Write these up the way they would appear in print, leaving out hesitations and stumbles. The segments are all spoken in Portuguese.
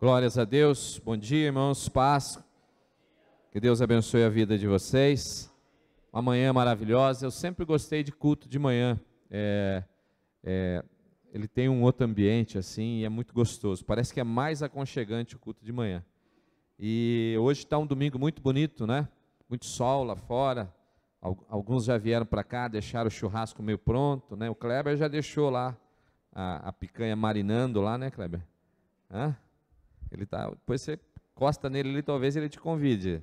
Glórias a Deus, bom dia irmãos, paz, que Deus abençoe a vida de vocês, uma manhã maravilhosa. Eu sempre gostei de culto de manhã, ele tem um outro ambiente assim e é muito gostoso, parece que é mais aconchegante o culto de manhã. E hoje está um domingo muito bonito, né? Muito sol lá fora, alguns já vieram para cá, deixaram o churrasco meio pronto, né? O Kleber já deixou lá a picanha marinando lá, né, Kleber? Hã? Ele tá, depois você encosta nele ali, talvez ele te convide.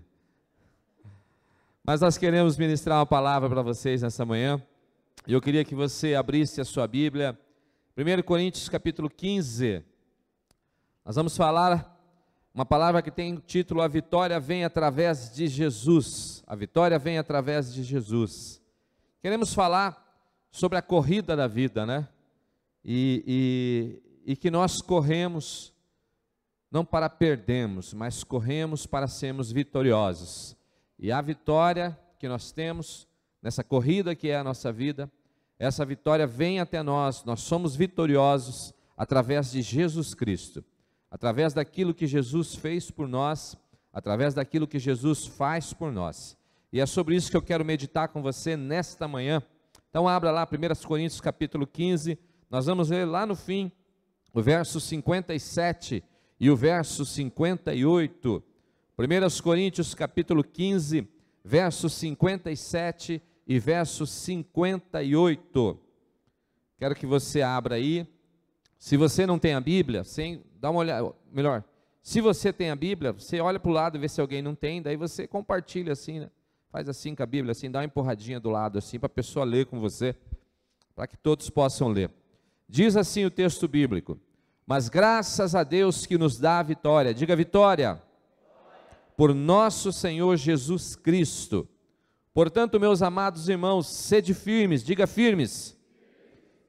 Mas nós queremos ministrar uma palavra para vocês nessa manhã, e eu queria que você abrisse a sua Bíblia, 1 Coríntios capítulo 15, nós vamos falar uma palavra que tem o título: A Vitória Vem Através de Jesus. A vitória vem através de Jesus. Queremos falar sobre a corrida da vida, né? E que nós corremos não para perdermos, mas corremos para sermos vitoriosos. E a vitória que nós temos nessa corrida que é a nossa vida, essa vitória vem até nós. Nós somos vitoriosos através de Jesus Cristo, através daquilo que Jesus fez por nós, através daquilo que Jesus faz por nós. E é sobre isso que eu quero meditar com você nesta manhã. Então abra lá 1 Coríntios capítulo 15, nós vamos ler lá no fim, o verso 57 e o verso 58, 1 Coríntios capítulo 15, verso 57 e verso 58, quero que você abra aí. Se você não tem a Bíblia, dá uma olhada, melhor, se você tem a Bíblia, você olha para o lado e vê se alguém não tem, daí você compartilha assim, né? Faz assim com a Bíblia, assim, dá uma empurradinha do lado assim, para a pessoa ler com você, para que todos possam ler. Diz assim o texto bíblico: mas graças a Deus que nos dá a vitória, diga vitória, por nosso Senhor Jesus Cristo. Portanto, meus amados irmãos, sede firmes, diga firmes,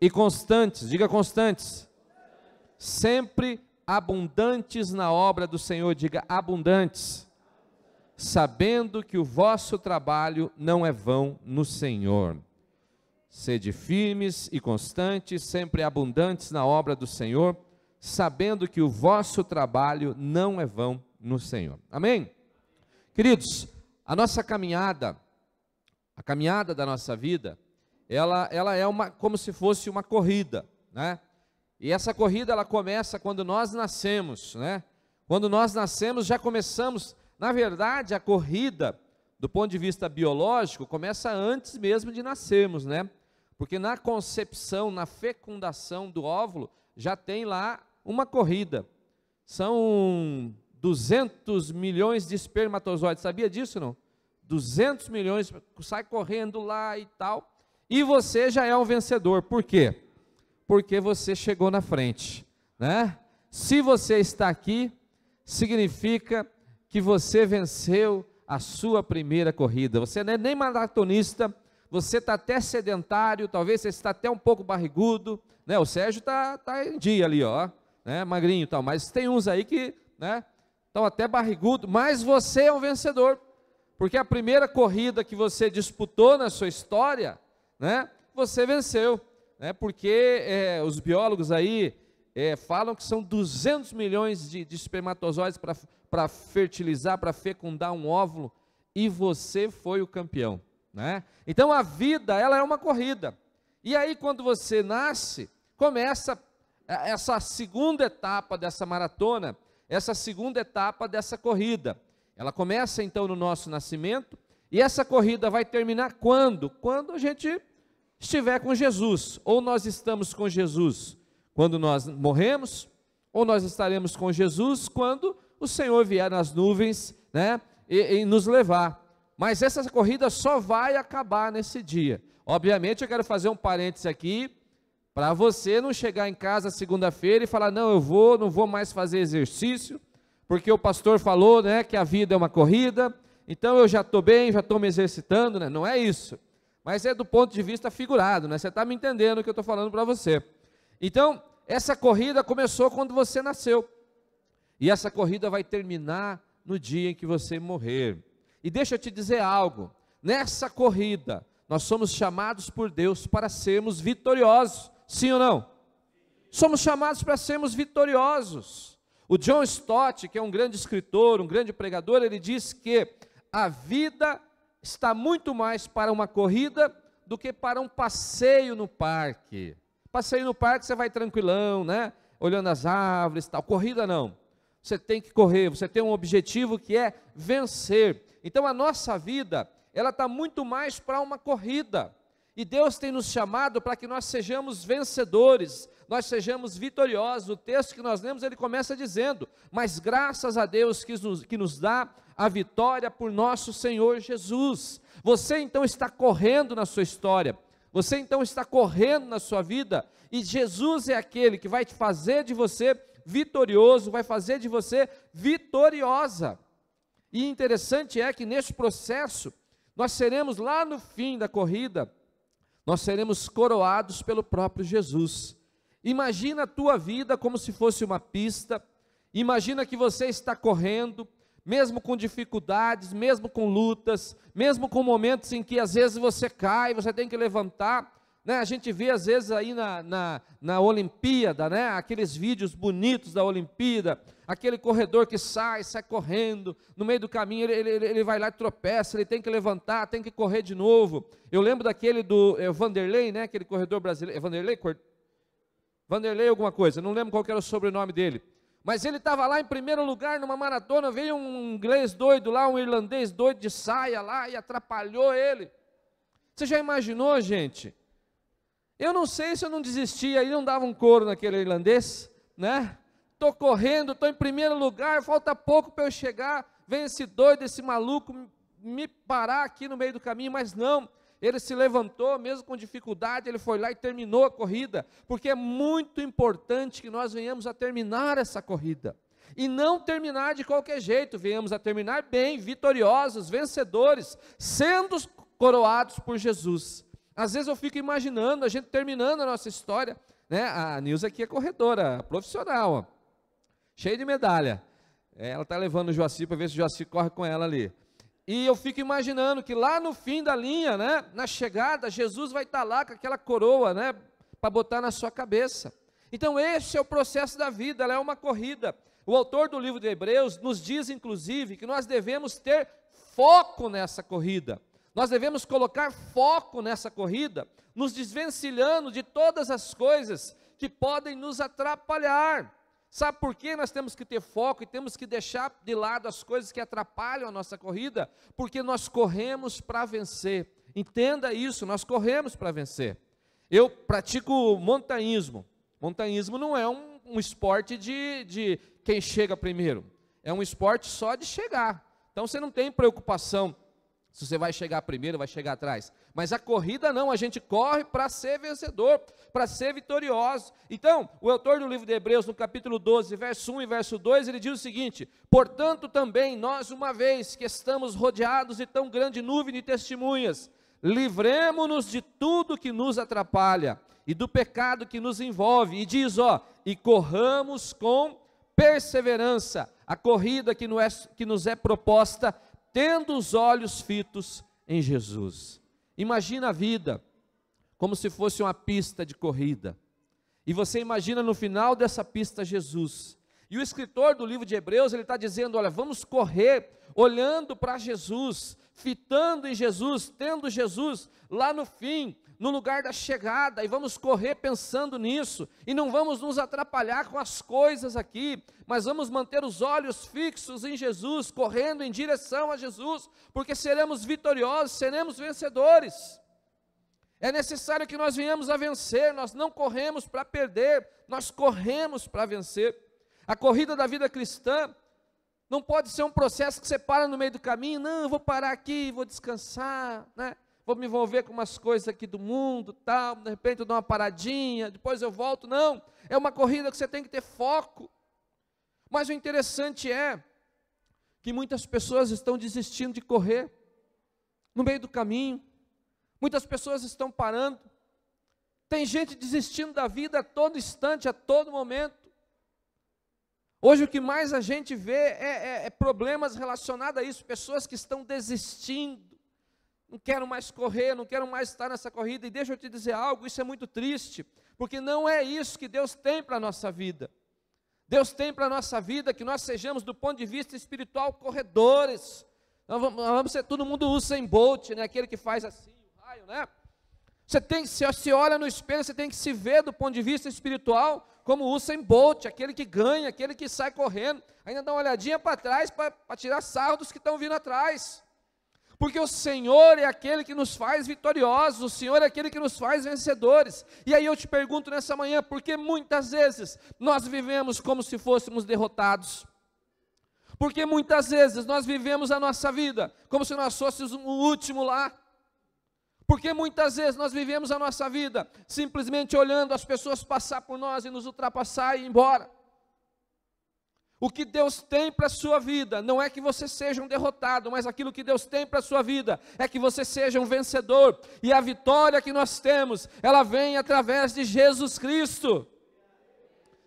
e constantes, diga constantes, sempre abundantes na obra do Senhor, diga abundantes, sabendo que o vosso trabalho não é vão no Senhor. Sede firmes e constantes, sempre abundantes na obra do Senhor, sabendo que o vosso trabalho não é vão no Senhor. Amém? Queridos, a nossa caminhada, a caminhada da nossa vida, ela é como se fosse uma corrida, né? E essa corrida, ela começa quando nós nascemos, né? Quando nós nascemos, já começamos, na verdade, a corrida, do ponto de vista biológico, começa antes mesmo de nascermos, né? Porque na concepção, na fecundação do óvulo, já tem lá uma corrida. São 200 milhões de espermatozoides, sabia disso não? 200 milhões, sai correndo lá e tal, e você já é um vencedor. Por quê? Porque você chegou na frente, né? Se você está aqui, significa que você venceu a sua primeira corrida. Você não é nem maratonista, você está até sedentário, talvez você está até um pouco barrigudo, né? O Sérgio está em dia ali, ó, né? Magrinho e tal, mas tem uns aí que, né, estão até barrigudo, mas você é um vencedor, porque a primeira corrida que você disputou na sua história, né, você venceu, né? Porque os biólogos aí falam que são 200 milhões de espermatozoides para fertilizar, para fecundar um óvulo, e você foi o campeão, né? Então a vida, ela é uma corrida, e aí quando você nasce, começa essa segunda etapa dessa maratona, essa segunda etapa dessa corrida. Ela começa então no nosso nascimento, e essa corrida vai terminar quando? Quando a gente estiver com Jesus, ou nós estamos com Jesus quando nós morremos, ou nós estaremos com Jesus quando o Senhor vier nas nuvens, né, e nos levar. Mas essa corrida só vai acabar nesse dia. Obviamente eu quero fazer um parêntese aqui, para você não chegar em casa segunda-feira e falar: não, eu não vou mais fazer exercício, porque o pastor falou, né, que a vida é uma corrida, então eu já estou bem, já estou me exercitando, né? Não é isso, mas é do ponto de vista figurado, né? Você está me entendendo o que eu estou falando para você. Então, essa corrida começou quando você nasceu, e essa corrida vai terminar no dia em que você morrer. E deixa eu te dizer algo, nessa corrida, nós somos chamados por Deus para sermos vitoriosos, sim ou não? Somos chamados para sermos vitoriosos. O John Stott, que é um grande escritor, um grande pregador, ele diz que a vida está muito mais para uma corrida do que para um passeio no parque. Passeio no parque você vai tranquilão, né? Olhando as árvores e tal. Corrida não. Você tem que correr, você tem um objetivo que é vencer. Então a nossa vida, ela está muito mais para uma corrida. E Deus tem nos chamado para que nós sejamos vencedores, nós sejamos vitoriosos. O texto que nós lemos, ele começa dizendo: mas graças a Deus que nos dá a vitória por nosso Senhor Jesus. Você então está correndo na sua história, você então está correndo na sua vida, e Jesus é aquele que vai te fazer de você vitorioso, vai fazer de você vitoriosa. E interessante é que neste processo, nós seremos lá no fim da corrida, nós seremos coroados pelo próprio Jesus. Imagina a tua vida como se fosse uma pista, imagina que você está correndo, mesmo com dificuldades, mesmo com lutas, mesmo com momentos em que às vezes você cai, você tem que levantar, né? A gente vê às vezes aí na Olimpíada, né? Aqueles vídeos bonitos da Olimpíada, aquele corredor que sai correndo, no meio do caminho ele vai lá e tropeça, ele tem que levantar, tem que correr de novo. Eu lembro daquele do Vanderlei, né? Aquele corredor brasileiro, Vanderlei alguma coisa, não lembro qual que era o sobrenome dele, mas ele estava lá em primeiro lugar numa maratona, veio um inglês doido lá, um irlandês doido de saia lá e atrapalhou ele. Você já imaginou, gente? Eu não sei se eu não desistia e não dava um couro naquele irlandês, né? Estou correndo, estou em primeiro lugar, falta pouco para eu chegar, vem esse doido, esse maluco me parar aqui no meio do caminho, mas não, ele se levantou, mesmo com dificuldade, ele foi lá e terminou a corrida, porque é muito importante que nós venhamos a terminar essa corrida, e não terminar de qualquer jeito, venhamos a terminar bem, vitoriosos, vencedores, sendo coroados por Jesus. Às vezes eu fico imaginando a gente terminando a nossa história, né? A Nilza aqui é corredora profissional, ó, cheia de medalha, ela está levando o Joacir para ver se o Joacir corre com ela ali, e eu fico imaginando que lá no fim da linha, né, na chegada, Jesus vai estar lá com aquela coroa, né, para botar na sua cabeça. Então esse é o processo da vida, ela é uma corrida. O autor do livro de Hebreus nos diz inclusive que nós devemos ter foco nessa corrida, nós devemos colocar foco nessa corrida, nos desvencilhando de todas as coisas que podem nos atrapalhar. Sabe por que nós temos que ter foco e temos que deixar de lado as coisas que atrapalham a nossa corrida? Porque nós corremos para vencer. Entenda isso, nós corremos para vencer. Eu pratico montanhismo. Montanhismo não é um esporte de quem chega primeiro. É um esporte só de chegar. Então você não tem preocupação se você vai chegar primeiro, vai chegar atrás. Mas a corrida não, a gente corre para ser vencedor, para ser vitorioso. Então, o autor do livro de Hebreus, no capítulo 12, verso 1 e verso 2, ele diz o seguinte: portanto também nós, uma vez que estamos rodeados de tão grande nuvem de testemunhas, livremo-nos de tudo que nos atrapalha e do pecado que nos envolve. E diz, e corramos com perseverança a corrida que nos é proposta, tendo os olhos fitos em Jesus. Imagina a vida como se fosse uma pista de corrida, e você imagina no final dessa pista Jesus, e o escritor do livro de Hebreus, ele está dizendo, olha, vamos correr olhando para Jesus, fitando em Jesus, tendo Jesus lá no fim, no lugar da chegada, e vamos correr pensando nisso, e não vamos nos atrapalhar com as coisas aqui, mas vamos manter os olhos fixos em Jesus, correndo em direção a Jesus, porque seremos vitoriosos, seremos vencedores. É necessário que nós venhamos a vencer, nós não corremos para perder, nós corremos para vencer. A corrida da vida cristã não pode ser um processo que você para no meio do caminho, não, eu vou parar aqui, vou descansar, né? Vou me envolver com umas coisas aqui do mundo, tal, de repente eu dou uma paradinha, depois eu volto. Não, é uma corrida que você tem que ter foco. Mas o interessante é que muitas pessoas estão desistindo de correr no meio do caminho, muitas pessoas estão parando, tem gente desistindo da vida a todo instante, a todo momento. Hoje o que mais a gente vê é problemas relacionados a isso, pessoas que estão desistindo, não quero mais correr, não quero mais estar nessa corrida. E deixa eu te dizer algo, isso é muito triste, porque não é isso que Deus tem para a nossa vida. Deus tem para a nossa vida que nós sejamos, do ponto de vista espiritual, corredores. Nós vamos ser todo mundo Usain Bolt, né? Aquele que faz assim, o raio, né? Se olha no espelho, você tem que se ver do ponto de vista espiritual como o Usain Bolt, aquele que ganha, aquele que sai correndo, ainda dá uma olhadinha para trás para tirar sarro dos que estão vindo atrás. Porque o Senhor é aquele que nos faz vitoriosos, o Senhor é aquele que nos faz vencedores. E aí eu te pergunto nessa manhã, por que muitas vezes nós vivemos como se fôssemos derrotados? Porque muitas vezes nós vivemos a nossa vida como se nós fôssemos o último lá. Porque muitas vezes nós vivemos a nossa vida simplesmente olhando as pessoas passar por nós e nos ultrapassar e ir embora. O que Deus tem para a sua vida não é que você seja um derrotado, mas aquilo que Deus tem para a sua vida é que você seja um vencedor. E a vitória que nós temos, ela vem através de Jesus Cristo.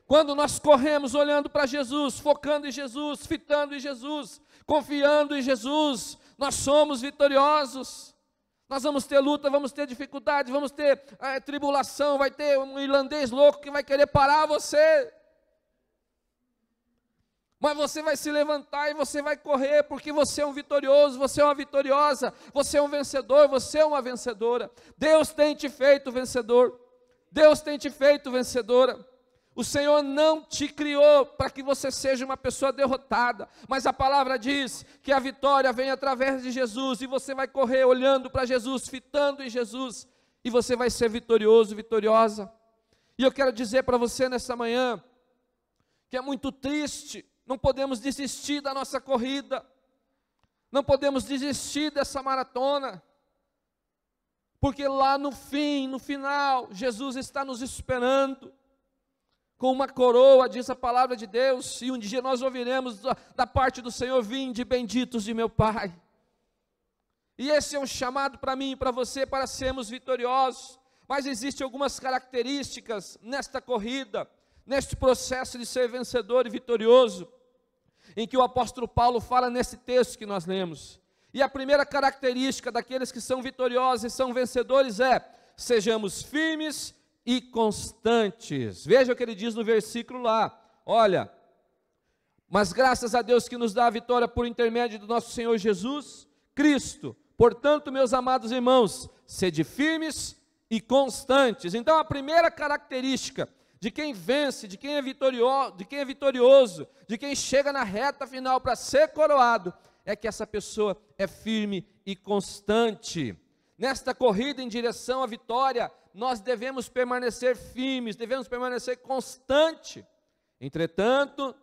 Quando nós corremos olhando para Jesus, focando em Jesus, fitando em Jesus, confiando em Jesus, nós somos vitoriosos. Nós vamos ter luta, vamos ter dificuldade, vamos ter tribulação, vai ter um irlandês louco que vai querer parar você. Mas você vai se levantar e você vai correr, porque você é um vitorioso, você é uma vitoriosa, você é um vencedor, você é uma vencedora. Deus tem te feito vencedor, Deus tem te feito vencedora. O Senhor não te criou para que você seja uma pessoa derrotada, mas a palavra diz que a vitória vem através de Jesus, e você vai correr olhando para Jesus, fitando em Jesus, e você vai ser vitorioso, vitoriosa. E eu quero dizer para você nessa manhã, que é muito triste, não podemos desistir da nossa corrida, não podemos desistir dessa maratona, porque lá no fim, no final, Jesus está nos esperando, com uma coroa, diz a palavra de Deus, e um dia nós ouviremos da parte do Senhor: vinde benditos de meu Pai. E esse é um chamado para mim e para você, para sermos vitoriosos. Mas existem algumas características nesta corrida, neste processo de ser vencedor e vitorioso, em que o apóstolo Paulo fala nesse texto que nós lemos. E a primeira característica daqueles que são vitoriosos e são vencedores é: sejamos firmes e constantes. Veja o que ele diz no versículo lá, olha: mas graças a Deus que nos dá a vitória por intermédio do nosso Senhor Jesus Cristo. Portanto, meus amados irmãos, sede firmes e constantes. Então a primeira característica de quem vence, de quem é vitorioso, de quem chega na reta final para ser coroado, é que essa pessoa é firme e constante. Nesta corrida em direção à vitória, nós devemos permanecer firmes, devemos permanecer constante. Entretanto,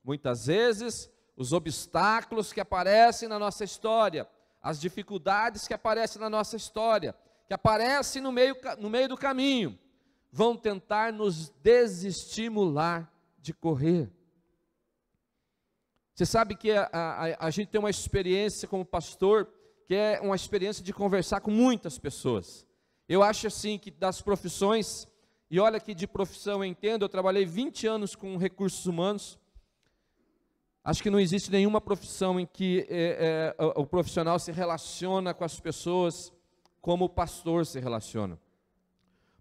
muitas vezes, os obstáculos que aparecem na nossa história, as dificuldades que aparecem na nossa história, que aparecem no meio do caminho, vão tentar nos desestimular de correr. Você sabe que a gente tem uma experiência como pastor, que é uma experiência de conversar com muitas pessoas. Eu acho assim que das profissões, e olha que de profissão eu entendo, eu trabalhei 20 anos com recursos humanos, acho que não existe nenhuma profissão em que o profissional se relaciona com as pessoas como o pastor se relaciona.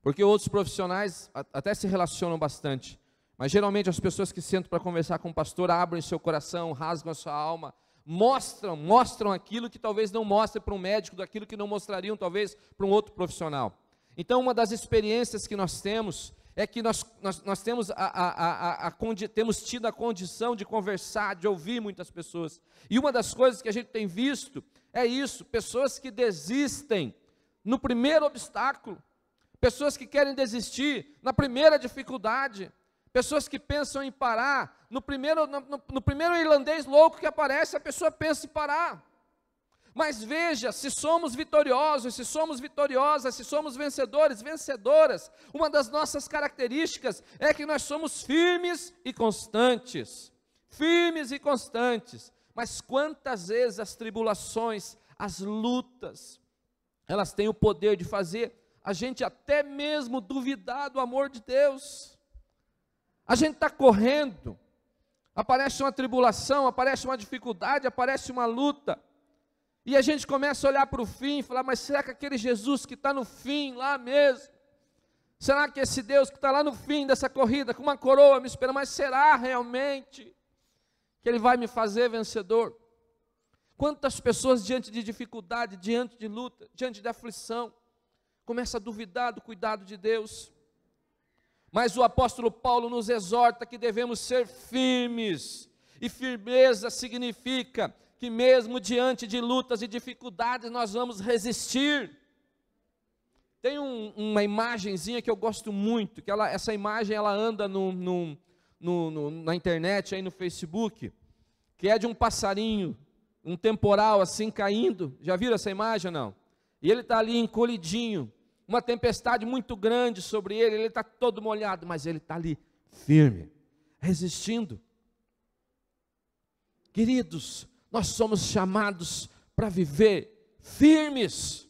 Porque outros profissionais até se relacionam bastante, mas geralmente as pessoas que sentam para conversar com o pastor abrem seu coração, rasgam a sua alma, mostram aquilo que talvez não mostre para um médico, daquilo que não mostrariam talvez para um outro profissional. Então uma das experiências que nós temos é que nós temos tido a condição de conversar, de ouvir muitas pessoas. E uma das coisas que a gente tem visto é isso: pessoas que desistem no primeiro obstáculo, pessoas que querem desistir na primeira dificuldade, pessoas que pensam em parar, no primeiro irlandês louco que aparece, a pessoa pensa em parar. Mas veja, se somos vitoriosos, se somos vitoriosas, se somos vencedores, vencedoras, uma das nossas características é que nós somos firmes e constantes. Firmes e constantes. Mas quantas vezes as tribulações, as lutas, elas têm o poder de fazer a gente até mesmo duvidar do amor de Deus. A gente está correndo, aparece uma tribulação, aparece uma dificuldade, aparece uma luta, e a gente começa a olhar para o fim e falar: mas será que aquele Jesus que está no fim lá mesmo, Será que esse Deus que está lá no fim dessa corrida, com uma coroa me espera, mas será realmente que Ele vai me fazer vencedor? Quantas pessoas diante de dificuldade, diante de luta, diante de aflição, começam a duvidar do cuidado de Deus? Mas o apóstolo Paulo nos exorta que devemos ser firmes, e firmeza significa que mesmo diante de lutas e dificuldades nós vamos resistir. Tem uma imagenzinha que eu gosto muito, que essa imagem ela anda na internet, aí no Facebook, que é de um passarinho, um temporal assim caindo. Já viram essa imagem ou não? E ele está ali encolhidinho, uma tempestade muito grande sobre ele, ele está todo molhado, mas ele está ali firme, resistindo. Queridos, nós somos chamados para viver firmes,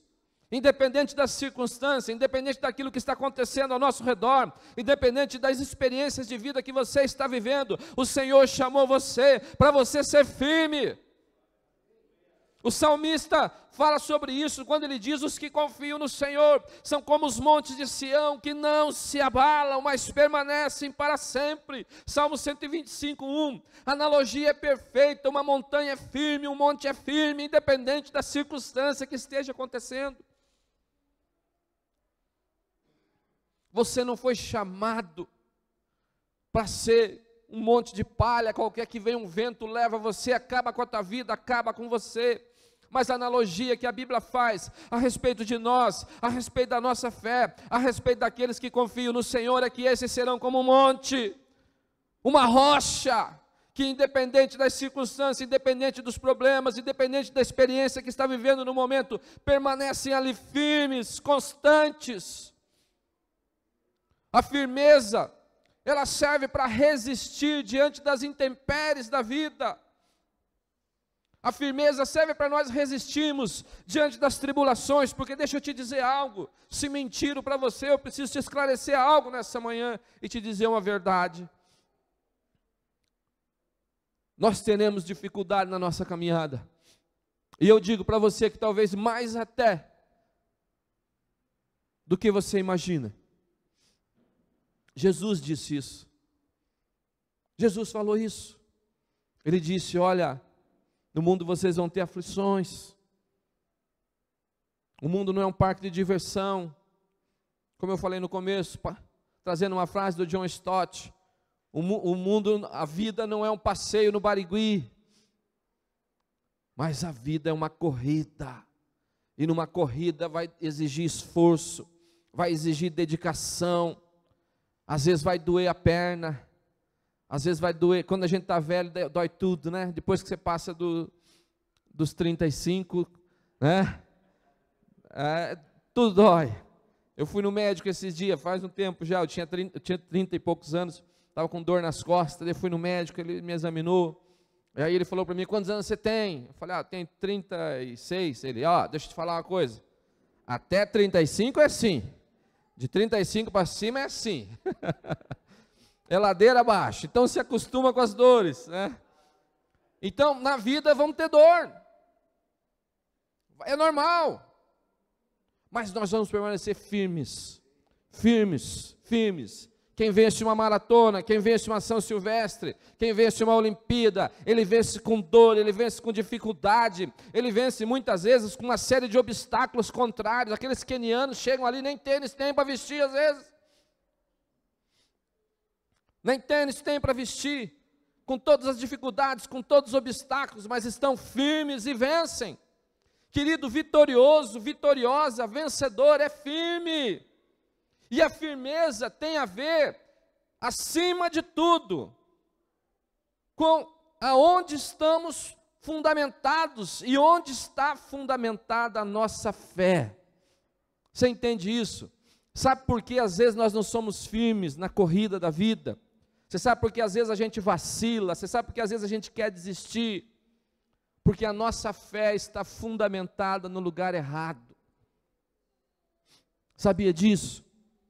independente das circunstâncias, independente daquilo que está acontecendo ao nosso redor, independente das experiências de vida que você está vivendo, o Senhor chamou você para você ser firme. O salmista fala sobre isso quando ele diz: os que confiam no Senhor são como os montes de Sião, que não se abalam, mas permanecem para sempre. Salmo 125:1. A analogia é perfeita: uma montanha é firme, um monte é firme, independente da circunstância que esteja acontecendo. Você não foi chamado para ser um monte de palha, qualquer que venha um vento leva você, acaba com a tua vida, acaba com você. Mas a analogia que a Bíblia faz a respeito de nós, a respeito da nossa fé, a respeito daqueles que confiam no Senhor, é que esses serão como um monte, uma rocha, que independente das circunstâncias, independente dos problemas, independente da experiência que está vivendo no momento, permanecem ali firmes, constantes. A firmeza, ela serve para resistir diante das intempéries da vida. A firmeza serve para nós resistirmos diante das tribulações, porque deixa eu te dizer algo, se mentiram para você, eu preciso te esclarecer algo nessa manhã e te dizer uma verdade. Nós teremos dificuldade na nossa caminhada, e eu digo para você que talvez mais até do que você imagina. Jesus disse isso, Jesus falou isso, Ele disse: olha, no mundo vocês vão ter aflições, o mundo não é um parque de diversão, como eu falei no começo, trazendo uma frase do John Stott, o mundo, a vida não é um passeio no Barigui, mas a vida é uma corrida, e numa corrida vai exigir esforço, vai exigir dedicação, às vezes vai doer a perna, às vezes vai doer, quando a gente está velho, dói tudo, né? Depois que você passa dos 35, né? Tudo dói. Eu fui no médico esses dias, faz um tempo já, eu tinha 30 e poucos anos, estava com dor nas costas, eu fui no médico, ele me examinou, e aí ele falou para mim: quantos anos você tem? Eu falei: tenho 36. Ele: deixa eu te falar uma coisa, até 35 é assim, de 35 para cima é assim. É ladeira abaixo, então se acostuma com as dores, né? Então, na vida vamos ter dor, é normal, mas nós vamos permanecer firmes, firmes, firmes. Quem vence uma maratona, quem vence uma São Silvestre, quem vence uma Olimpíada, ele vence com dor, ele vence com dificuldade, ele vence muitas vezes com uma série de obstáculos contrários. Aqueles quenianos chegam ali, nem tênis tem para vestir às vezes, nem tênis tem para vestir, com todas as dificuldades, com todos os obstáculos, mas estão firmes e vencem. Querido, vitorioso, vitoriosa, vencedor é firme. E a firmeza tem a ver, acima de tudo, com aonde estamos fundamentados e onde está fundamentada a nossa fé. Você entende isso? Sabe por que às vezes nós não somos firmes na corrida da vida? Você sabe por que às vezes a gente vacila? Você sabe por que às vezes a gente quer desistir? Porque a nossa fé está fundamentada no lugar errado. Sabia disso?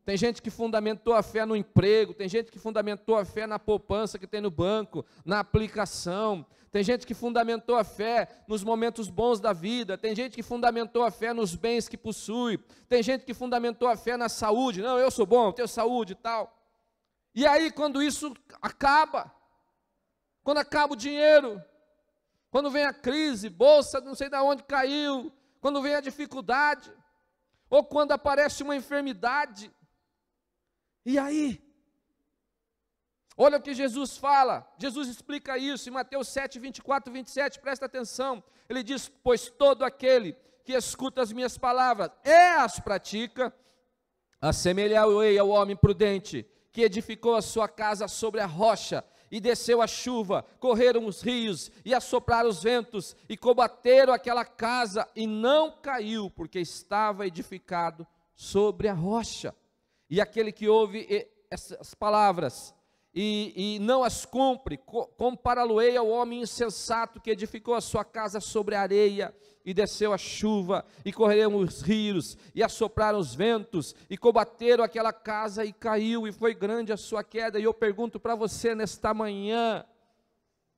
Tem gente que fundamentou a fé no emprego, tem gente que fundamentou a fé na poupança que tem no banco, na aplicação, Tem gente que fundamentou a fé nos momentos bons da vida, tem gente que fundamentou a fé nos bens que possui, tem gente que fundamentou a fé na saúde. Não, eu sou bom, eu tenho saúde e tal. E aí, quando isso acaba, quando acaba o dinheiro, quando vem a crise, bolsa não sei de onde caiu, quando vem a dificuldade, ou quando aparece uma enfermidade, e aí? Olha o que Jesus fala, Jesus explica isso em Mateus 7, 24, 27, presta atenção. Ele diz: pois todo aquele que escuta as minhas palavras e as pratica, assemelhar-o-ei ao homem prudente, que edificou a sua casa sobre a rocha, e desceu a chuva, correram os rios, e assopraram os ventos, e combateram aquela casa, e não caiu, porque estava edificado sobre a rocha. E aquele que ouve essas palavras, e não as cumpre, compará-lo-ei ao homem insensato, que edificou a sua casa sobre a areia, e desceu a chuva, e correram os rios, e assopraram os ventos, e combateram aquela casa, e caiu, e foi grande a sua queda. E eu pergunto para você nesta manhã: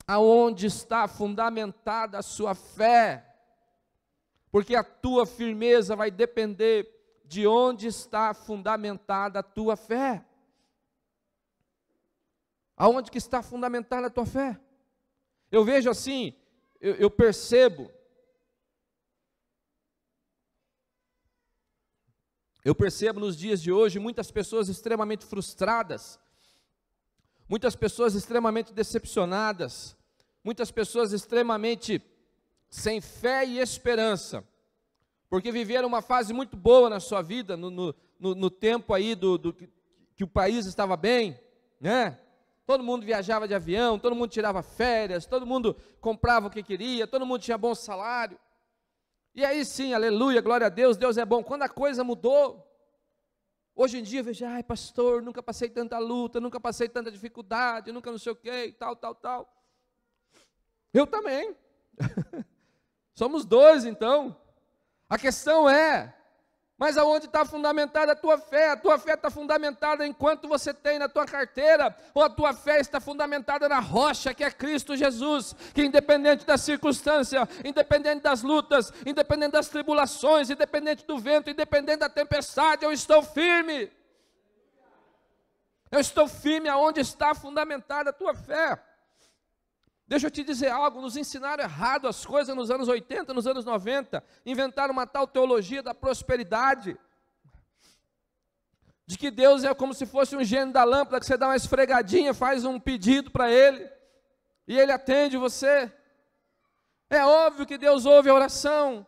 aonde está fundamentada a sua fé? Porque a tua firmeza vai depender de onde está fundamentada a tua fé. Aonde que está fundamentada a tua fé? Eu vejo assim, eu percebo nos dias de hoje muitas pessoas extremamente frustradas, muitas pessoas extremamente decepcionadas, muitas pessoas extremamente sem fé e esperança, porque viveram uma fase muito boa na sua vida, no tempo aí que o país estava bem, né? Todo mundo viajava de avião, todo mundo tirava férias, todo mundo comprava o que queria, todo mundo tinha bom salário. E aí sim, aleluia, glória a Deus, Deus é bom. Quando a coisa mudou, hoje em dia eu vejo: ai pastor, nunca passei tanta luta, nunca passei tanta dificuldade, nunca não sei o que, tal. Eu também. Somos dois então. A questão é: mas aonde está fundamentada a tua fé? A tua fé está fundamentada enquanto você tem na tua carteira, ou a tua fé está fundamentada na rocha que é Cristo Jesus, que independente da circunstância, independente das lutas, independente das tribulações, independente do vento, independente da tempestade, eu estou firme. Eu estou firme aonde está fundamentada a tua fé. Deixa eu te dizer algo, nos ensinaram errado as coisas nos anos 80, nos anos 90, inventaram uma tal teologia da prosperidade, de que Deus é como se fosse um gênio da lâmpada, que você dá uma esfregadinha, faz um pedido para Ele, e Ele atende você. É óbvio que Deus ouve a oração,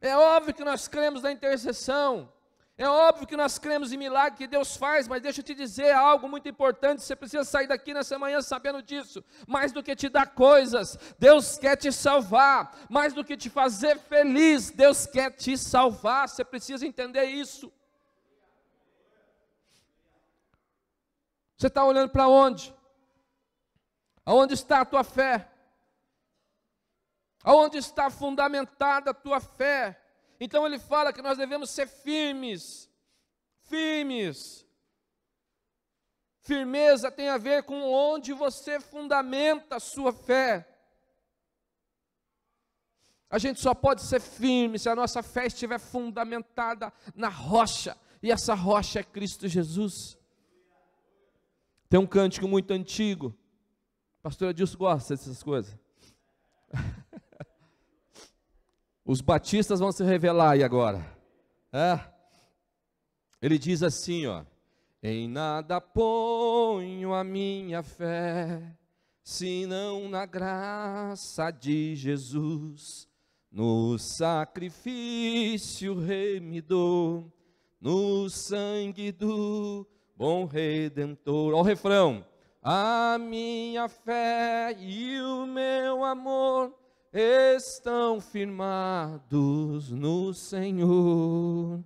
é óbvio que nós cremos na intercessão, é óbvio que nós cremos em milagre que Deus faz, mas deixa eu te dizer algo muito importante, você precisa sair daqui nessa manhã sabendo disso. Mais do que te dar coisas, Deus quer te salvar. Mais do que te fazer feliz, Deus quer te salvar. Você precisa entender isso. Você está olhando para onde? Aonde está a tua fé? Aonde está fundamentada a tua fé? Então ele fala que nós devemos ser firmes. Firmeza tem a ver com onde você fundamenta a sua fé. A gente só pode ser firme se a nossa fé estiver fundamentada na rocha, e essa rocha é Cristo Jesus. Tem um cântico muito antigo, a pastora Dilson gosta dessas coisas. Os batistas vão se revelar aí agora. Ele diz assim, ó: em nada ponho a minha fé, senão na graça de Jesus, no sacrifício remidor, no sangue do bom Redentor. Olha o refrão: a minha fé e o meu amor estão firmados no Senhor,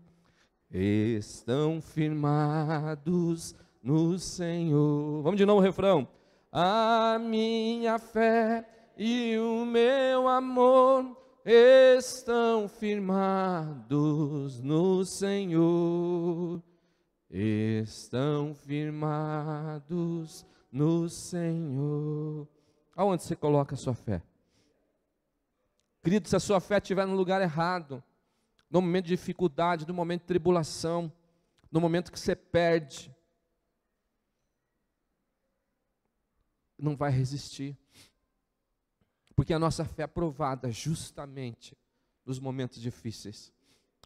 estão firmados no Senhor. Vamos de novo o refrão: a minha fé e o meu amor estão firmados no Senhor, estão firmados no Senhor. Aonde você coloca a sua fé? Querido, se a sua fé estiver no lugar errado, no momento de dificuldade, no momento de tribulação, no momento que você perde, não vai resistir. Porque a nossa fé é provada justamente nos momentos difíceis.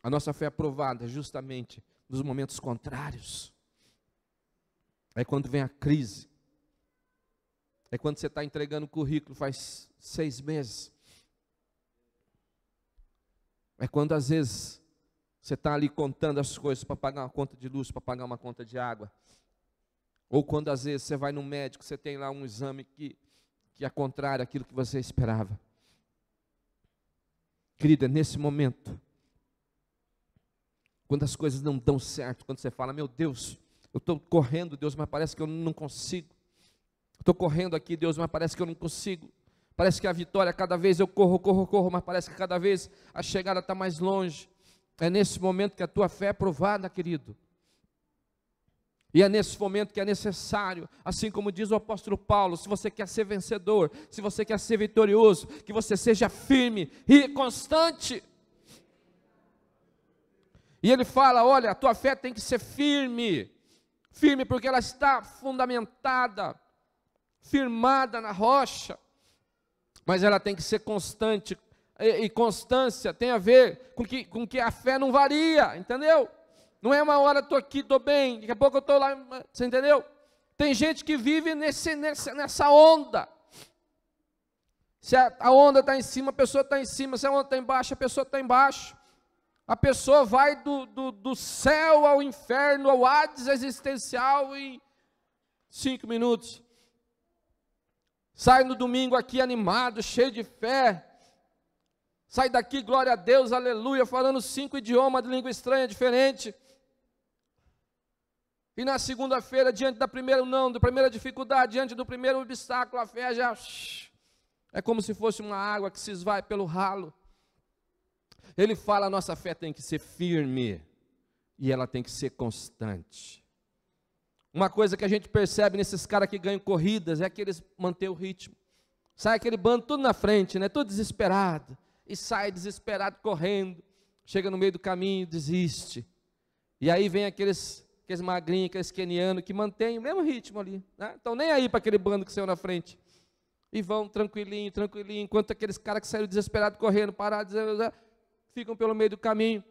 A nossa fé é provada justamente nos momentos contrários. É quando vem a crise. É quando você está entregando o currículo faz 6 meses. É quando às vezes você está ali contando as coisas para pagar uma conta de luz, para pagar uma conta de água. Ou quando às vezes você vai no médico, você tem lá um exame que é contrário àquilo que você esperava. Querido, é nesse momento, quando as coisas não dão certo, quando você fala, meu Deus, eu estou correndo, Deus, mas parece que eu não consigo. Estou correndo aqui, Deus, mas parece que eu não consigo. Parece que a vitória, cada vez eu corro, mas parece que cada vez a chegada está mais longe. É nesse momento que a tua fé é provada, querido. E é nesse momento que é necessário, assim como diz o apóstolo Paulo, se você quer ser vencedor, se você quer ser vitorioso, que você seja firme e constante. E ele fala, olha, a tua fé tem que ser firme. Firme porque ela está fundamentada, firmada na rocha. Mas ela tem que ser constante, e constância tem a ver com que a fé não varia, entendeu? Não é uma hora estou aqui, estou bem, daqui a pouco eu estou lá, você entendeu? Tem gente que vive nessa onda. Se a onda está em cima, a pessoa está em cima, se a onda está embaixo, a pessoa está embaixo. A pessoa vai do céu ao inferno, ao Hades existencial em 5 minutos. Sai no domingo aqui animado, cheio de fé. Sai daqui, glória a Deus, aleluia, falando 5 idiomas de língua estranha, diferente. E na segunda-feira, diante da primeira dificuldade, diante do primeiro obstáculo, a fé já é como se fosse uma água que se esvai pelo ralo. Ele fala, a nossa fé tem que ser firme e ela tem que ser constante. Uma coisa que a gente percebe nesses caras que ganham corridas é que eles mantêm o ritmo. Sai aquele bando tudo na frente, né? Tudo desesperado. E sai desesperado correndo. Chega no meio do caminho, desiste. E aí vem aqueles magrinhos, aqueles quenianos que mantêm o mesmo ritmo ali. Né? Então nem aí para aquele bando que saiu na frente. E vão tranquilinho, enquanto aqueles caras que saíram desesperados correndo, parados, ficam pelo meio do caminho.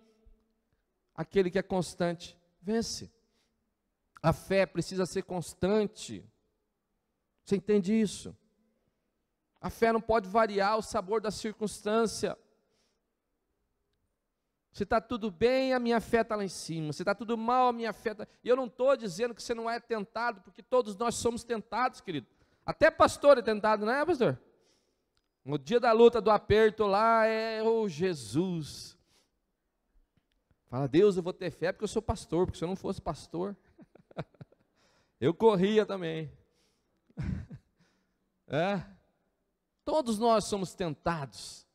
Aquele que é constante, vence. A fé precisa ser constante. Você entende isso? A fé não pode variar o sabor da circunstância. Se está tudo bem, a minha fé está lá em cima. Se está tudo mal, a minha fé está... E eu não estou dizendo que você não é tentado, porque todos nós somos tentados, querido. Até pastor é tentado, não é, pastor? No dia da luta, do aperto lá, Jesus. Fala, Deus, eu vou ter fé porque eu sou pastor, porque se eu não fosse pastor... Eu corria também. Todos nós somos tentados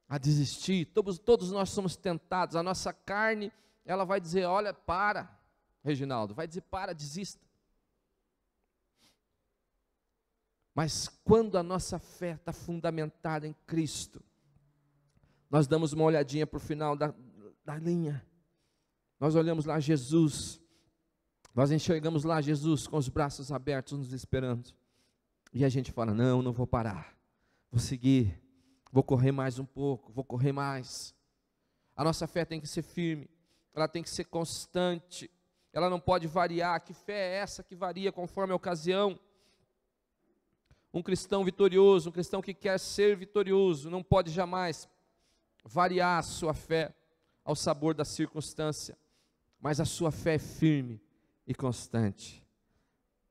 a desistir, todos nós somos tentados. A nossa carne, ela vai dizer, olha, para, Reginaldo, vai dizer, para, desista. Mas quando a nossa fé está fundamentada em Cristo, nós damos uma olhadinha para o final da linha, nós olhamos lá Jesus, nós enxergamos lá Jesus com os braços abertos nos esperando, e a gente fala, não vou parar, vou seguir, vou correr mais um pouco, vou correr mais. A nossa fé tem que ser firme, ela tem que ser constante, ela não pode variar. Que fé é essa que varia conforme a ocasião? Um cristão vitorioso, um cristão que quer ser vitorioso, não pode jamais variar a sua fé ao sabor da circunstância, mas a sua fé é firme e constante.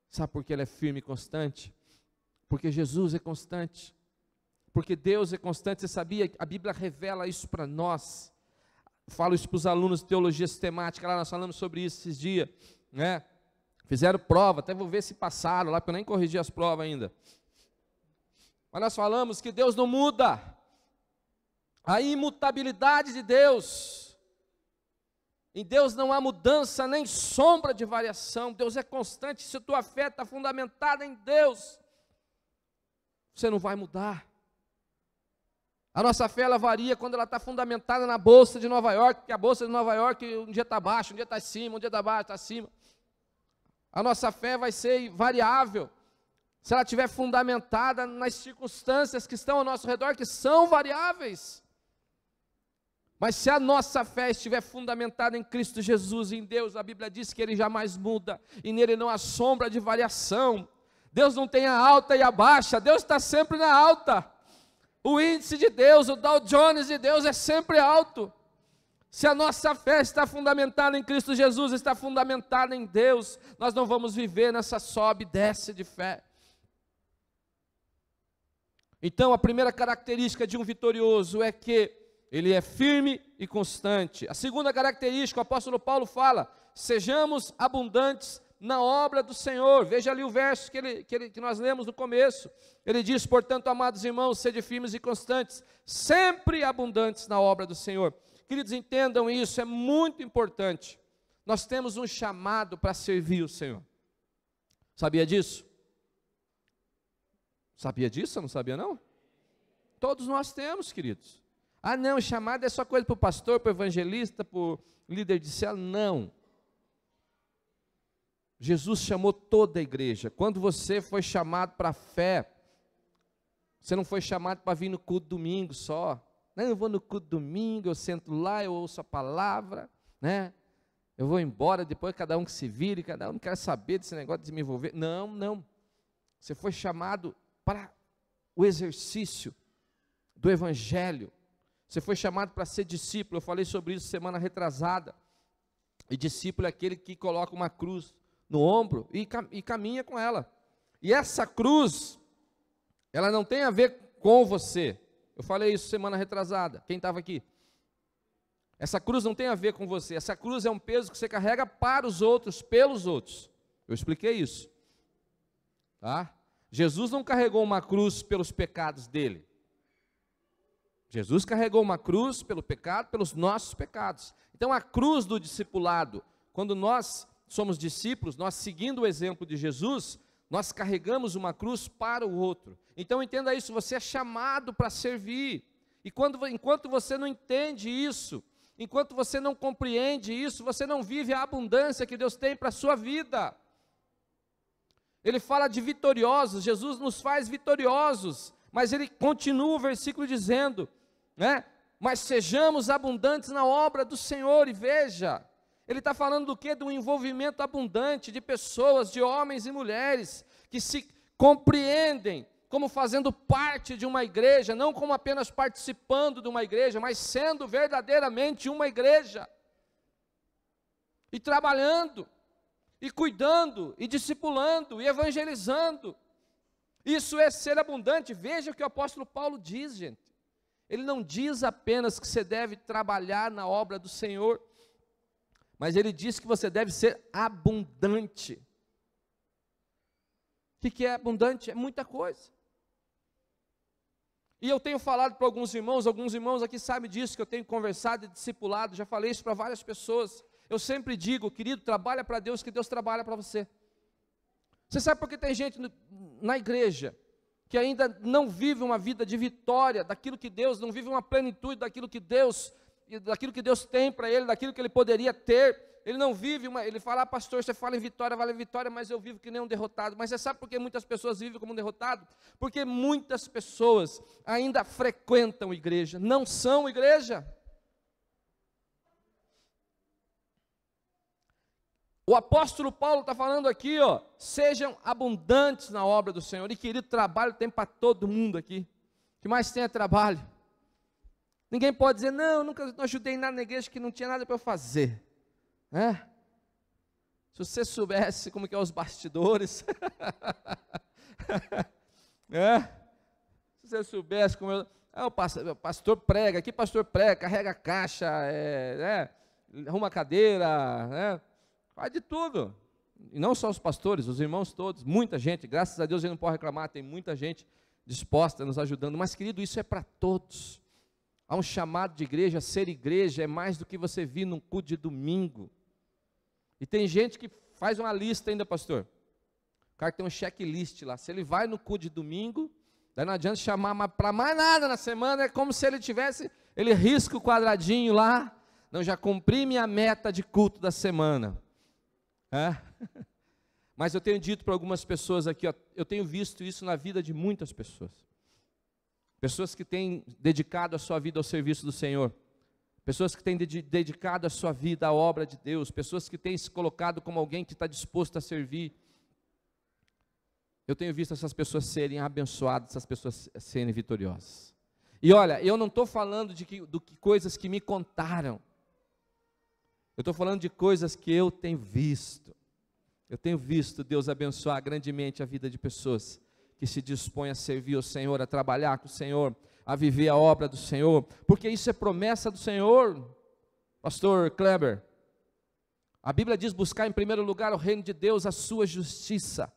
Sabe por que ela é firme e constante? Porque Jesus é constante, porque Deus é constante. Você sabia? A Bíblia revela isso para nós. Falo isso para os alunos de teologia sistemática, lá nós falamos sobre isso esses dias, né? Fizeram prova, até vou ver se passaram lá, porque eu nem corrigi as provas ainda. Mas nós falamos que Deus não muda, a imutabilidade de Deus. Em Deus não há mudança, nem sombra de variação. Deus é constante. Se a tua fé está fundamentada em Deus, você não vai mudar. A nossa fé, ela varia quando ela está fundamentada na Bolsa de Nova York, porque a Bolsa de Nova York um dia está baixo, um dia está acima, um dia está baixo, está acima. A nossa fé vai ser variável, se ela estiver fundamentada nas circunstâncias que estão ao nosso redor, que são variáveis. Mas se a nossa fé estiver fundamentada em Cristo Jesus, em Deus, a Bíblia diz que Ele jamais muda, e nele não há sombra de variação. Deus não tem a alta e a baixa, Deus está sempre na alta. O índice de Deus, o Dow Jones de Deus é sempre alto. Se a nossa fé está fundamentada em Cristo Jesus, está fundamentada em Deus, nós não vamos viver nessa sobe e desce de fé. Então, a primeira característica de um vitorioso é que ele é firme e constante. A segunda característica, o apóstolo Paulo fala: sejamos abundantes na obra do Senhor. Veja ali o verso que nós lemos no começo. Ele diz: portanto, amados irmãos, sede firmes e constantes, sempre abundantes na obra do Senhor. Queridos, entendam isso, é muito importante. Nós temos um chamado para servir o Senhor. Sabia disso? Sabia disso? Eu não sabia não? Todos nós temos, queridos. Ah não, chamado é só coisa para o pastor, para o evangelista, para o líder de célula. Não. Jesus chamou toda a igreja. Quando você foi chamado para a fé, você não foi chamado para vir no culto domingo só. Não, eu vou no culto domingo, eu sento lá, eu ouço a palavra, né? Eu vou embora, depois cada um que se vire, cada um não quer saber desse negócio de me envolver. Não, não. Você foi chamado para o exercício do evangelho. Você foi chamado para ser discípulo. Eu falei sobre isso semana retrasada. E discípulo é aquele que coloca uma cruz no ombro e caminha com ela. E essa cruz, ela não tem a ver com você. Eu falei isso semana retrasada. Quem estava aqui? Essa cruz não tem a ver com você. Essa cruz é um peso que você carrega para os outros, pelos outros. Eu expliquei isso. Tá? Jesus não carregou uma cruz pelos pecados dele. Jesus carregou uma cruz pelo pecado, pelos nossos pecados. Então a cruz do discipulado, quando nós somos discípulos, nós seguindo o exemplo de Jesus, nós carregamos uma cruz para o outro. Então entenda isso, você é chamado para servir. E enquanto você não entende isso, enquanto você não compreende isso, você não vive a abundância que Deus tem para a sua vida. Ele fala de vitoriosos, Jesus nos faz vitoriosos, mas ele continua o versículo dizendo, né? Mas sejamos abundantes na obra do Senhor. E veja, ele está falando do quê? Do envolvimento abundante de pessoas, de homens e mulheres, que se compreendem como fazendo parte de uma igreja, não como apenas participando de uma igreja, mas sendo verdadeiramente uma igreja, e trabalhando, e cuidando, e discipulando, e evangelizando. Isso é ser abundante. Veja o que o apóstolo Paulo diz, gente. Ele não diz apenas que você deve trabalhar na obra do Senhor, mas ele diz que você deve ser abundante. O que é abundante? É muita coisa. E eu tenho falado para alguns irmãos aqui sabem disso, que eu tenho conversado e discipulado, já falei isso para várias pessoas. Eu sempre digo, querido, trabalha para Deus, que Deus trabalha para você. Você sabe por que tem gente na igreja que ainda não vive uma vida de vitória daquilo que Deus, não vive uma plenitude daquilo que Deus tem para ele, daquilo que ele poderia ter? Ele não vive ele fala: pastor, você fala em vitória, vale vitória, mas eu vivo que nem um derrotado. Mas você sabe por que muitas pessoas vivem como um derrotado? Porque muitas pessoas ainda frequentam igreja, não são igreja. O apóstolo Paulo está falando aqui, ó, sejam abundantes na obra do Senhor. E querido, trabalho tem para todo mundo aqui. O que mais tem é trabalho. Ninguém pode dizer: não, eu nunca não ajudei nada na igreja, que não tinha nada para eu fazer. Se você soubesse como que é os bastidores, se você soubesse como o pastor prega, aqui pastor prega, carrega a caixa, arruma a cadeira, faz de tudo. E não só os pastores, os irmãos todos, muita gente, graças a Deus ele não pode reclamar, tem muita gente disposta, nos ajudando. Mas querido, isso é para todos. Há um chamado de igreja. Ser igreja é mais do que você vir num culto de domingo. E tem gente que faz uma lista ainda, pastor. O cara tem um checklist lá. Se ele vai no culto de domingo, Daí não adianta chamar para mais nada na semana, é como se ele risca o quadradinho lá, não, já cumpri minha meta de culto da semana. Mas eu tenho dito para algumas pessoas aqui, ó, eu tenho visto isso na vida de muitas pessoas. Pessoas que têm dedicado a sua vida ao serviço do Senhor. Pessoas que têm dedicado a sua vida à obra de Deus. Pessoas que têm se colocado como alguém que está disposto a servir. Eu tenho visto essas pessoas serem abençoadas, essas pessoas serem vitoriosas. E olha, eu não estou falando de coisas que me contaram. Eu estou falando de coisas que eu tenho visto. Eu tenho visto Deus abençoar grandemente a vida de pessoas que se dispõem a servir o Senhor, a trabalhar com o Senhor, a viver a obra do Senhor, porque isso é promessa do Senhor. Pastor Kleber, a Bíblia diz: buscar em primeiro lugar o reino de Deus, a sua justiça.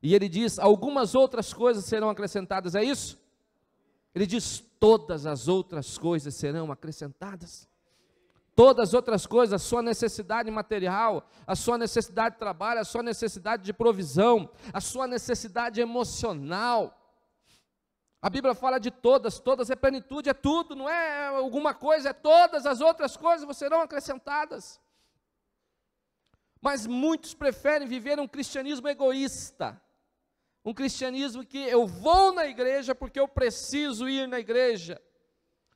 E ele diz: algumas outras coisas serão acrescentadas, é isso? Ele diz: todas as outras coisas serão acrescentadas. Todas as outras coisas, a sua necessidade material, a sua necessidade de trabalho, a sua necessidade de provisão, a sua necessidade emocional. A Bíblia fala de todas, todas é plenitude, é tudo, não é alguma coisa, é todas as outras coisas serão acrescentadas. Mas muitos preferem viver um cristianismo egoísta, um cristianismo que eu vou na igreja porque eu preciso ir na igreja.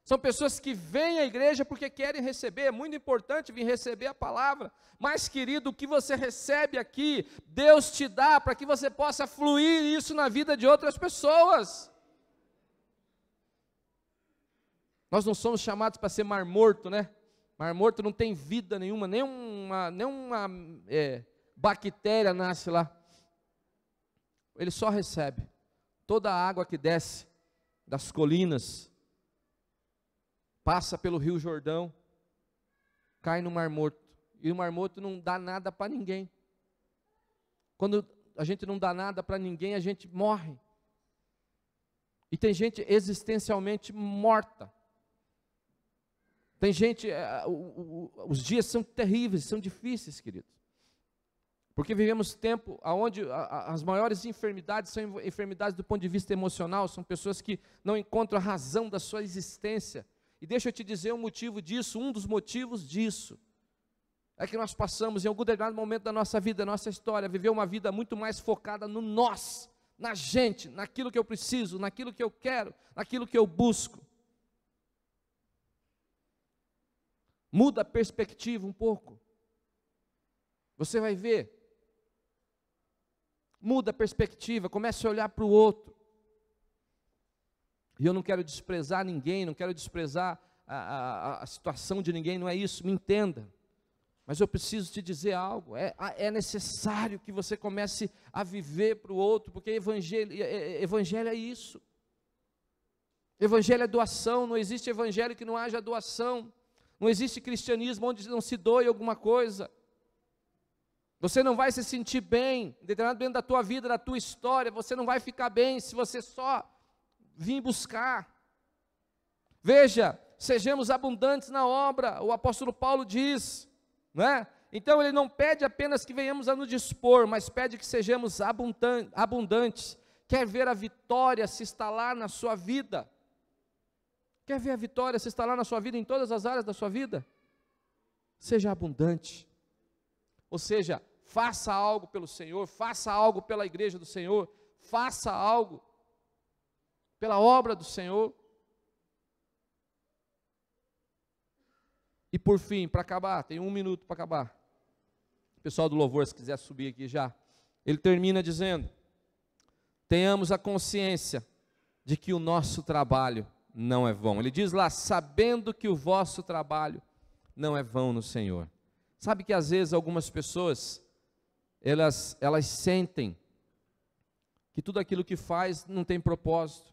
São pessoas que vêm à igreja porque querem receber, é muito importante vir receber a palavra, mas querido, o que você recebe aqui, Deus te dá para que você possa fluir isso na vida de outras pessoas. Nós não somos chamados para ser mar morto, né? Mar morto não tem vida nenhuma, nenhuma bactéria nasce lá. Ele só recebe. Toda a água que desce das colinas, passa pelo Rio Jordão, cai no Mar Morto. E o Mar Morto não dá nada para ninguém. Quando a gente não dá nada para ninguém, a gente morre. E tem gente existencialmente morta. Tem gente, os dias são terríveis, são difíceis, queridos. Porque vivemos tempo onde as maiores enfermidades são enfermidades do ponto de vista emocional, são pessoas que não encontram a razão da sua existência. E deixa eu te dizer um motivo disso, um dos motivos disso, é que nós passamos em algum determinado momento da nossa vida, da nossa história, a viver uma vida muito mais focada no nós, na gente, naquilo que eu preciso, naquilo que eu quero, naquilo que eu busco. Muda a perspectiva um pouco. Você vai ver. Muda a perspectiva, comece a olhar para o outro. E eu não quero desprezar ninguém, não quero desprezar a situação de ninguém, não é isso, me entenda. Mas eu preciso te dizer algo, é necessário que você comece a viver para o outro, porque evangelho é isso. Evangelho é doação, não existe evangelho que não haja doação. Não existe cristianismo onde não se doe alguma coisa. Você não vai se sentir bem, dentro da tua vida, da tua história, você não vai ficar bem se você só vir buscar. Veja, sejamos abundantes na obra, o apóstolo Paulo diz, não é? Então ele não pede apenas que venhamos a nos dispor, mas pede que sejamos abundantes. Quer ver a vitória se instalar na sua vida? Quer ver a vitória se instalar na sua vida, em todas as áreas da sua vida? Seja abundante. Ou seja, faça algo pelo Senhor, faça algo pela igreja do Senhor, faça algo pela obra do Senhor. E por fim, para acabar, tem 1 minuto para acabar. O pessoal do louvor, se quiser subir aqui já. Ele termina dizendo: tenhamos a consciência de que o nosso trabalho não é vão. Ele diz lá: sabendo que o vosso trabalho não é vão no Senhor. Sabe que às vezes algumas pessoas, elas sentem que tudo aquilo que faz não tem propósito.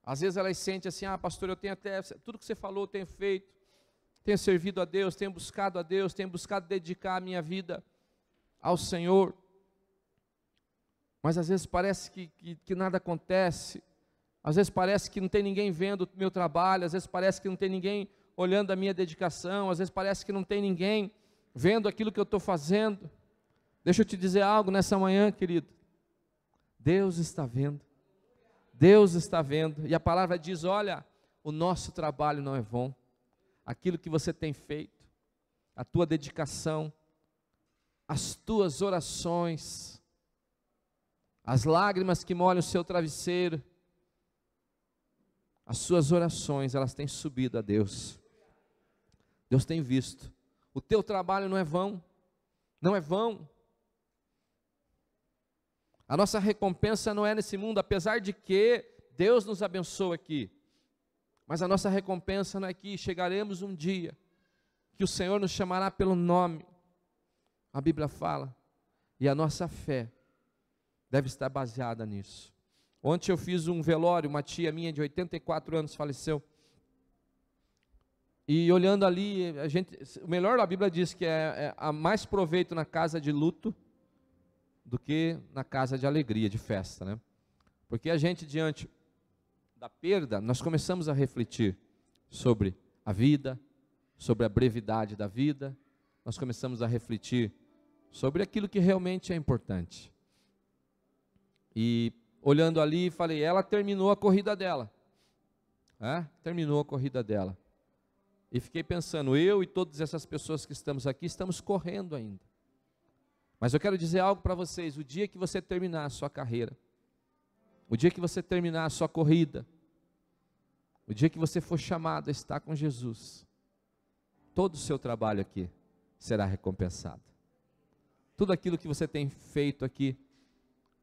Às vezes elas sentem assim: ah, pastor, eu tenho até, tudo que você falou eu tenho feito, tenho servido a Deus, tenho buscado a Deus, tenho buscado dedicar a minha vida ao Senhor. Mas às vezes parece que nada acontece. Às vezes parece que não tem ninguém vendo o meu trabalho, às vezes parece que não tem ninguém olhando a minha dedicação, às vezes parece que não tem ninguém vendo aquilo que eu estou fazendo. Deixa eu te dizer algo nessa manhã, querido. Deus está vendo. Deus está vendo, e a palavra diz: olha, o nosso trabalho não é vão, aquilo que você tem feito, a tua dedicação, as tuas orações, as lágrimas que molham o seu travesseiro, as suas orações, elas têm subido a Deus. Deus tem visto. O teu trabalho não é vão, não é vão. A nossa recompensa não é nesse mundo, apesar de que Deus nos abençoa aqui, mas a nossa recompensa não é aqui. Chegaremos um dia que o Senhor nos chamará pelo nome, a Bíblia fala, e a nossa fé deve estar baseada nisso. Ontem eu fiz um velório, uma tia minha de 84 anos faleceu, e olhando ali, o melhor, a Bíblia diz que há mais proveito na casa de luto do que na casa de alegria, de festa, né? Porque a gente, diante da perda, nós começamos a refletir sobre a vida, sobre a brevidade da vida, nós começamos a refletir sobre aquilo que realmente é importante. E olhando ali, falei, ela terminou a corrida dela, terminou a corrida dela, e fiquei pensando, eu e todas essas pessoas que estamos aqui, estamos correndo ainda, mas eu quero dizer algo para vocês: o dia que você terminar a sua carreira, o dia que você terminar a sua corrida, o dia que você for chamado a estar com Jesus, todo o seu trabalho aqui será recompensado, tudo aquilo que você tem feito aqui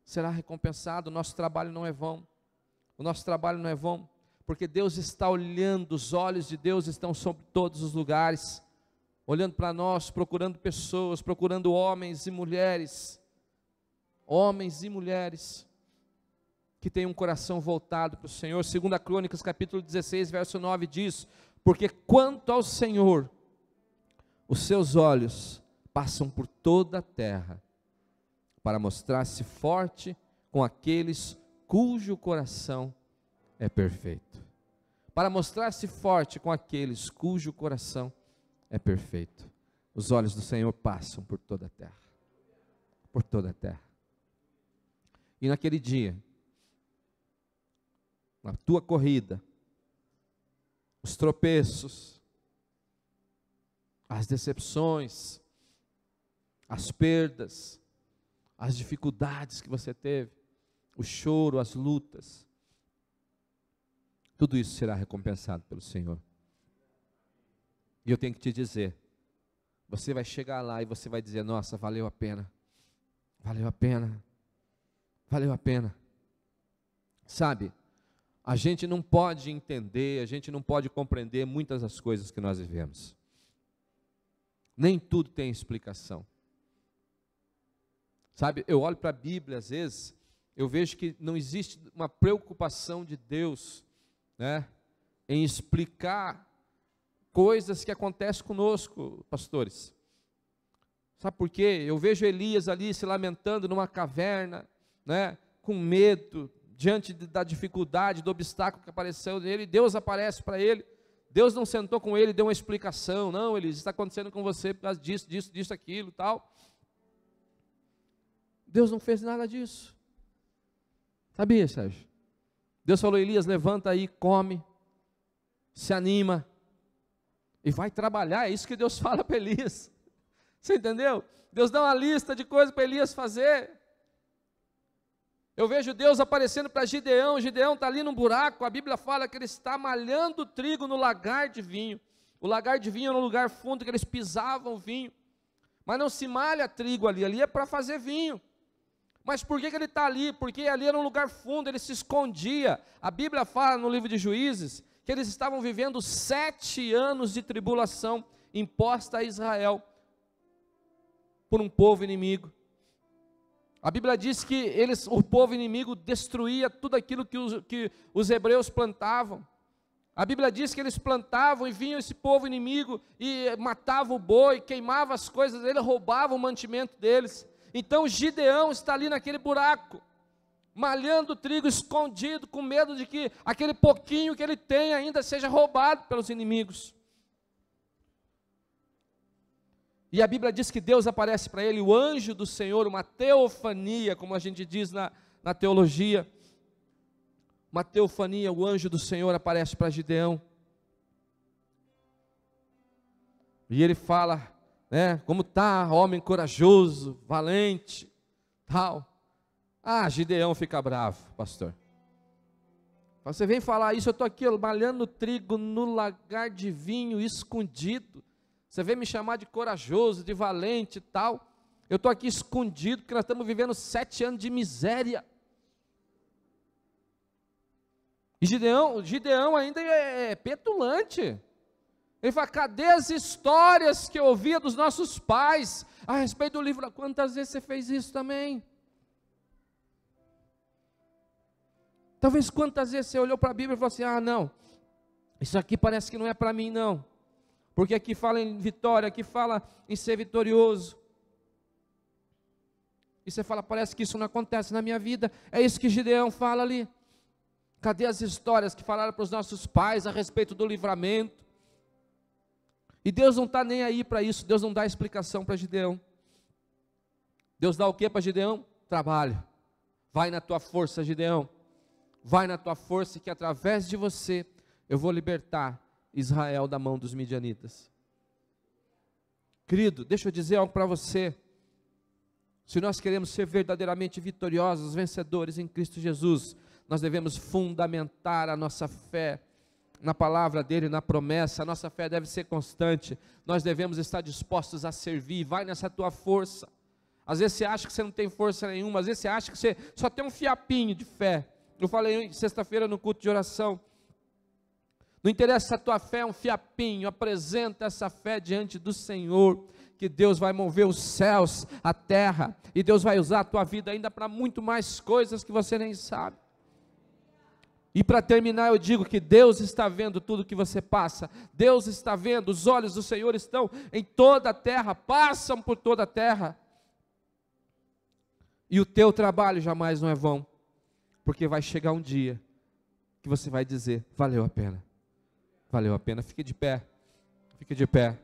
será recompensado. O nosso trabalho não é vão, o nosso trabalho não é vão, porque Deus está olhando, os olhos de Deus estão sobre todos os lugares, olhando para nós, procurando pessoas, procurando homens e mulheres que têm um coração voltado para o Senhor. 2 Crônicas capítulo 16, verso 9 diz: porque quanto ao Senhor, os seus olhos passam por toda a terra, para mostrar-se forte com aqueles cujo coração é perfeito. Para mostrar-se forte com aqueles cujo coração é perfeito. Os olhos do Senhor passam por toda a terra, por toda a terra. E naquele dia, na tua corrida, os tropeços, as decepções, as perdas, as dificuldades que você teve, o choro, as lutas, tudo isso será recompensado pelo Senhor. E eu tenho que te dizer, você vai chegar lá e você vai dizer: nossa, valeu a pena, valeu a pena, valeu a pena. Sabe, a gente não pode entender, a gente não pode compreender muitas das coisas que nós vivemos. Nem tudo tem explicação. Sabe, eu olho para a Bíblia às vezes, eu vejo que não existe uma preocupação de Deus, em explicar coisas que acontecem conosco, pastores. Sabe por quê? Eu vejo Elias ali se lamentando numa caverna, com medo, diante da dificuldade, do obstáculo que apareceu nele. Deus aparece para ele. Deus não sentou com ele e deu uma explicação: não, Elias, está acontecendo com você por causa disso, aquilo, tal. Deus não fez nada disso. Sabia, Sérgio? Deus falou: Elias, levanta aí, come, se anima e vai trabalhar. É isso que Deus fala para Elias. Você entendeu? Deus dá uma lista de coisas para Elias fazer. Eu vejo Deus aparecendo para Gideão. Gideão está ali num buraco. A Bíblia fala que ele está malhando trigo no lagar de vinho. O lagar de vinho era um lugar fundo que eles pisavam o vinho, mas não se malha trigo ali, ali é para fazer vinho. Mas por que ele está ali? Porque ali era um lugar fundo, ele se escondia. A Bíblia fala no livro de Juízes que eles estavam vivendo 7 anos de tribulação imposta a Israel por um povo inimigo. A Bíblia diz que o povo inimigo destruía tudo aquilo que os hebreus plantavam. A Bíblia diz que eles plantavam e vinha esse povo inimigo e matava o boi, queimava as coisas dele, roubava o mantimento deles. Então Gideão está ali naquele buraco, malhando o trigo escondido, com medo de que aquele pouquinho que ele tem ainda seja roubado pelos inimigos. E a Bíblia diz que Deus aparece para ele, o anjo do Senhor, uma teofania, como a gente diz na teologia. uma teofania, o anjo do Senhor aparece para Gideão. E ele fala, né, como está, homem corajoso, valente, tal. Gideão fica bravo, pastor. Você vem falar isso, eu estou aqui malhando trigo no lagar de vinho, escondido. Você vem me chamar de corajoso, de valente e tal. Eu estou aqui escondido, porque nós estamos vivendo 7 anos de miséria. E Gideão ainda é petulante. Ele fala, cadê as histórias que eu ouvia dos nossos pais, a respeito do livro? Quantas vezes você fez isso também? Talvez quantas vezes você olhou para a Bíblia e falou assim, não, isso aqui parece que não é para mim não, porque aqui fala em vitória, aqui fala em ser vitorioso, e você fala, parece que isso não acontece na minha vida. É isso que Gideão fala ali. Cadê as histórias que falaram para os nossos pais a respeito do livramento? E Deus não está nem aí para isso, Deus não dá explicação para Gideão. Deus dá o que para Gideão? Trabalho. Vai na tua força, Gideão. Vai na tua força, que através de você eu vou libertar Israel da mão dos midianitas. Querido, deixa eu dizer algo para você. Se nós queremos ser verdadeiramente vitoriosos, vencedores em Cristo Jesus, nós devemos fundamentar a nossa fé na palavra dele, na promessa. A nossa fé deve ser constante. Nós devemos estar dispostos a servir. Vai nessa tua força. Às vezes você acha que você não tem força nenhuma, às vezes você acha que você só tem um fiapinho de fé. Eu falei sexta-feira no culto de oração. Não interessa se a tua fé é um fiapinho, apresenta essa fé diante do Senhor, que Deus vai mover os céus, a terra, e Deus vai usar a tua vida ainda para muito mais coisas que você nem sabe. E para terminar, eu digo que Deus está vendo tudo que você passa. Deus está vendo, os olhos do Senhor estão em toda a terra, passam por toda a terra. E o teu trabalho jamais não é vão, porque vai chegar um dia que você vai dizer, valeu a pena. Valeu a pena. Fique de pé. Fique de pé.